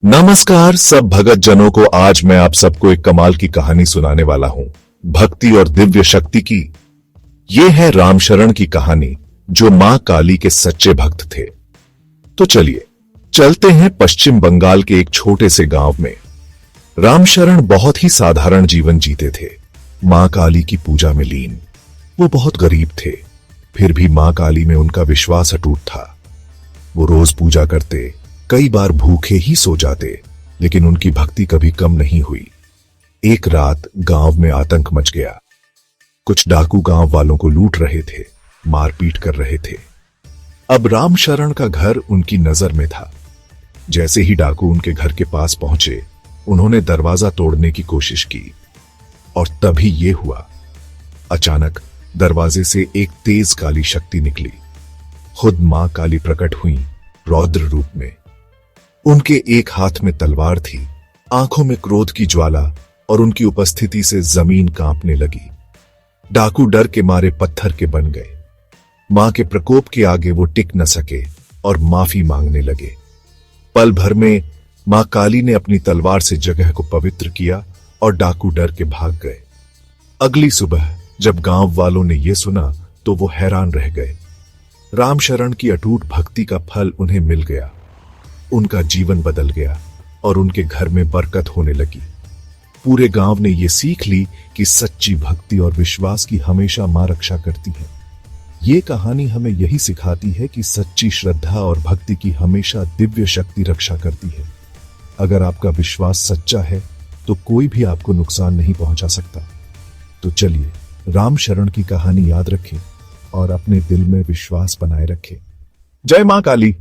नमस्कार सब भगत जनों को। आज मैं आप सबको एक कमाल की कहानी सुनाने वाला हूं, भक्ति और दिव्य शक्ति की। ये है रामशरण की कहानी, जो मां काली के सच्चे भक्त थे। तो चलिए चलते हैं पश्चिम बंगाल के एक छोटे से गांव में। रामशरण बहुत ही साधारण जीवन जीते थे, मां काली की पूजा में लीन। वो बहुत गरीब थे, फिर भी मां काली में उनका विश्वास अटूट था। वो रोज पूजा करते, कई बार भूखे ही सो जाते, लेकिन उनकी भक्ति कभी कम नहीं हुई। एक रात गांव में आतंक मच गया। कुछ डाकू गांव वालों को लूट रहे थे, मारपीट कर रहे थे। अब रामशरण का घर उनकी नजर में था। जैसे ही डाकू उनके घर के पास पहुंचे, उन्होंने दरवाजा तोड़ने की कोशिश की, और तभी ये हुआ। अचानक दरवाजे से एक तेज काली शक्ति निकली। खुद मां काली प्रकट हुई, रौद्र रूप में। उनके एक हाथ में तलवार थी, आंखों में क्रोध की ज्वाला, और उनकी उपस्थिति से जमीन कांपने लगी। डाकू डर के मारे पत्थर के बन गए। मां के प्रकोप के आगे वो टिक न सके और माफी मांगने लगे। पल भर में मां काली ने अपनी तलवार से जगह को पवित्र किया और डाकू डर के भाग गए। अगली सुबह जब गांव वालों ने यह सुना तो वो हैरान रह गए। रामशरण की अटूट भक्ति का फल उन्हें मिल गया। उनका जीवन बदल गया और उनके घर में बरकत होने लगी। पूरे गांव ने यह सीख ली कि सच्ची भक्ति और विश्वास की हमेशा मां रक्षा करती है। ये कहानी हमें यही सिखाती है कि सच्ची श्रद्धा और भक्ति की हमेशा दिव्य शक्ति रक्षा करती है। अगर आपका विश्वास सच्चा है तो कोई भी आपको नुकसान नहीं पहुंचा सकता। तो चलिए रामशरण की कहानी याद रखें और अपने दिल में विश्वास बनाए रखें। जय मां काली।